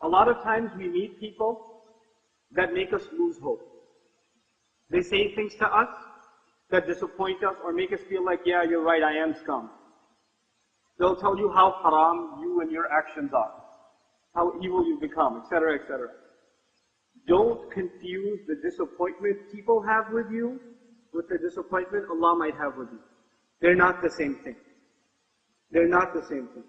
A lot of times we meet people that make us lose hope. They say things to us that disappoint us or make us feel like, yeah, you're right, I am scum. They'll tell you how haram you and your actions are, how evil you've become, etc., etc. Don't confuse the disappointment people have with you with the disappointment Allah might have with you. They're not the same thing. They're not the same thing.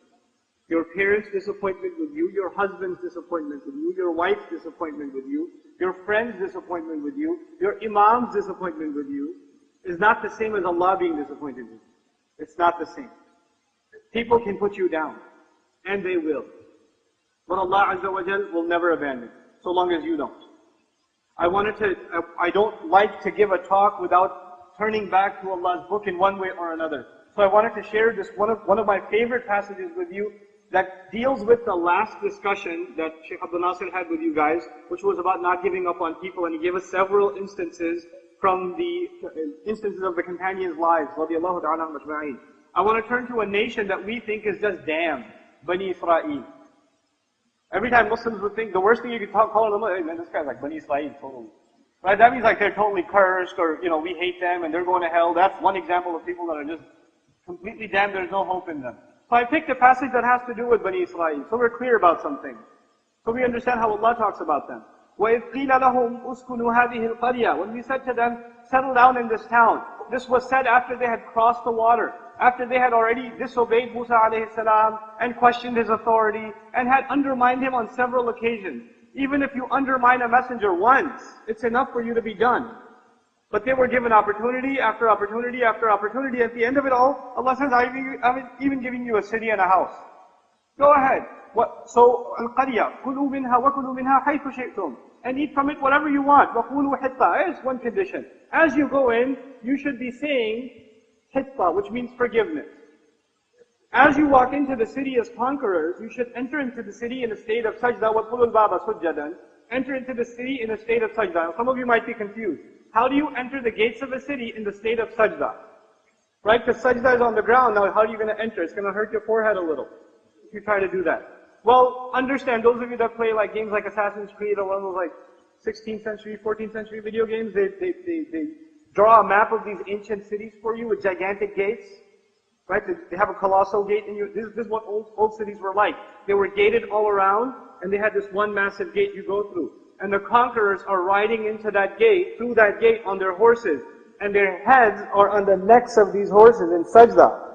Your parents' disappointment with you, your husband's disappointment with you, your wife's disappointment with you, your friend's disappointment with you, your imam's disappointment with you is not the same as Allah being disappointed with you. It's not the same. People can put you down, and they will. But Allah Azza wa Jal will never abandon, so long as you don't. I don't like to give a talk without turning back to Allah's book in one way or another. So I wanted to share this one of my favorite passages with you that deals with the last discussion that Shaykh Abdul Nasir had with you guys, which was about not giving up on people, and he gave us several instances from the instances of the companions' lives, radiyallahu ta'ala majma'in. I want to turn to a nation that we think is just damned, Bani Israel. Every time Muslims would think, the worst thing you could call them, hey man, this guy's like Bani Israel, totally. Right? That means like they're totally cursed, or, we hate them and they're going to hell. That's one example of people that are just completely damned, there's no hope in them. So I picked a passage that has to do with Bani Israel, so we're clear about something. So we understand how Allah talks about them. وَإِذْ قِيلَ لَهُمْ أُسْكُنُوا هَذِهِ الْقَرْيَةِ When we said to them, settle down in this town. This was said after they had crossed the water, after they had already disobeyed Musa alayhi salam and questioned his authority and had undermined him on several occasions. Even if you undermine a messenger once, it's enough for you to be done. But they were given opportunity after opportunity after opportunity. At the end of it all, Allah says, I'm even giving you a city and a house. Go ahead. So, Al-Qarya, كُلُوا مِنْهَا وَكُلُوا مِنْهَا حَيْثُ شِئْتُمْ And eat from it whatever you want. وَقُولُوا حِطَّةً It's one condition. As you go in, you should be saying hitta, which means forgiveness. As you walk into the city as conquerors, you should enter into the city in a state of sajda. وَادْخُلُوا الْبَابَ سُجَّدًا Enter into the city in a state of sajda. Some of you might be confused. How do you enter the gates of a city in the state of sajda? Right? Because sajda is on the ground. Now, how are you going to enter? It's going to hurt your forehead a little if you try to do that. Well, understand, those of you that play like games like Assassin's Creed or one of those like 16th century, 14th century video games, they draw a map of these ancient cities for you with gigantic gates. Right? They have a colossal gate in you. This is what old cities were like. They were gated all around, and they had this one massive gate you go through. And the conquerors are riding into that gate, through that gate on their horses. And their heads are on the necks of these horses in sajda.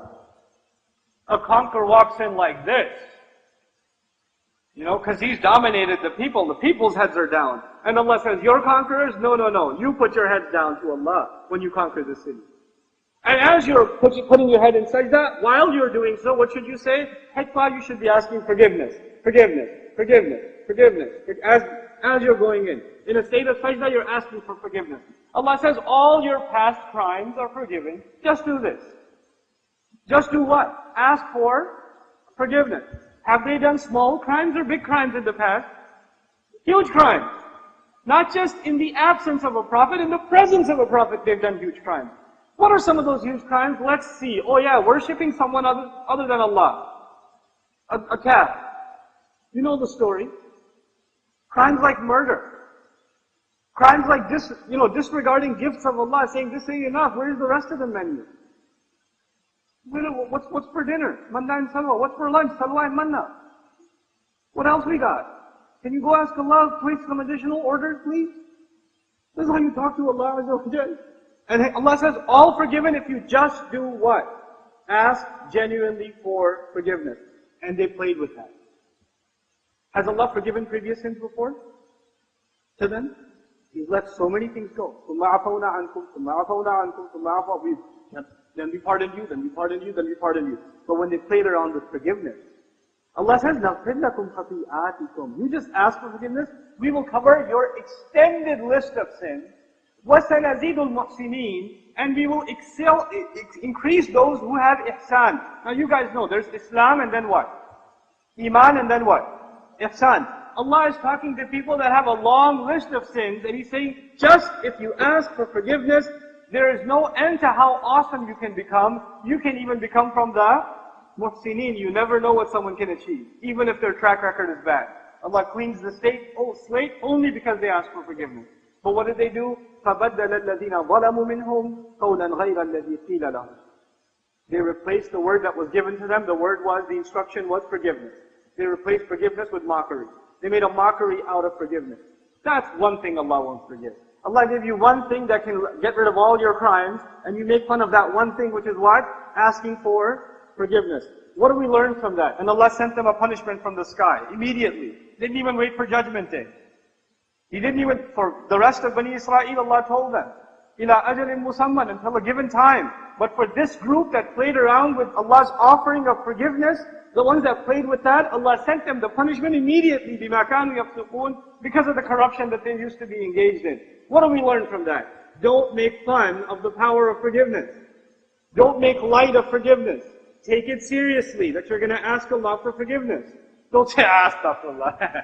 A conqueror walks in like this. Because he's dominated the people. The people's heads are down. And Allah says, your conquerors? No. You put your heads down to Allah when you conquer the city. And as you're putting your head in sajda, while you're doing so, what should you say? Hitfa, you should be asking forgiveness. Forgiveness. Forgiveness. Forgiveness. As you're going in. In a state of sajda, you're asking for forgiveness. Allah says, all your past crimes are forgiven. Just do this. Just do what? Ask for forgiveness. Have they done small crimes or big crimes in the past? Huge crimes. Not just in the absence of a prophet, in the presence of a prophet they've done huge crimes. What are some of those huge crimes? Let's see. Oh yeah, worshipping someone other than Allah. A calf. You know the story. Crimes like murder. Crimes like disregarding gifts of Allah, saying this ain't enough. Where's the rest of the menu? What's for dinner? Manna and salwa. What's for lunch? Salwa and manna. What else we got? Can you go ask Allah to place some additional orders, please? This is how you talk to Allah Azza wa Jal. And Allah says, all forgiven if you just do what? Ask genuinely for forgiveness. And they played with that. Has Allah forgiven previous sins before? To them? He's let so many things go. Then we pardon you, then we pardon you, then we pardon you. But when they played around with forgiveness, Allah says, نَغْفِرْ لَكُمْ خَطِيئَاتِكُمْ You just ask for forgiveness, we will cover your extended list of sins. وَسَنَزِيدُ الْمُحْسِنِينَ And we will increase those who have ihsan. Now you guys know, there's Islam and then what? Iman and then what? Ihsan. Allah is talking to people that have a long list of sins, and He's saying, just if you ask for forgiveness, there is no end to how awesome you can become. You can even become from the muhsinin. You never know what someone can achieve, even if their track record is bad. Allah cleans the slate only because they asked for forgiveness. But what did they do? فَبَدَّلَ الَّذِينَ ظَلَمُوا مِنْهُمْ قَوْلًا غَيْرَ الَّذِي قِيلَ لَهُمْ. They replaced the word that was given to them. The word was, the instruction was forgiveness. They replaced forgiveness with mockery. They made a mockery out of forgiveness. That's one thing Allah won't forgive. Allah gave you one thing that can get rid of all your crimes, and you make fun of that one thing, which is what? Asking for forgiveness. What do we learn from that? And Allah sent them a punishment from the sky, immediately. Didn't even wait for Judgment Day. He didn't even, for the rest of Bani Israel, Allah told them, إِلَىٰ أَجَلٍ مُسَمًّى, until a given time. But for this group that played around with Allah's offering of forgiveness, the ones that played with that, Allah sent them the punishment immediately, بِمَا كَانُوا يَفْسُقُونَ, because of the corruption that they used to be engaged in. What do we learn from that? Don't make fun of the power of forgiveness. Don't make light of forgiveness. Take it seriously that you're going to ask Allah for forgiveness. Don't say, astaghfirullah.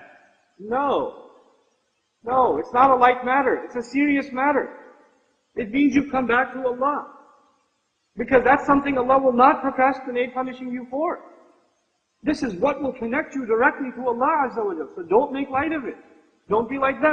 No. No, it's not a light matter. It's a serious matter. It means you come back to Allah. Because that's something Allah will not procrastinate punishing you for. This is what will connect you directly to Allah Azza wa Jalla. So don't make light of it. Don't be like that.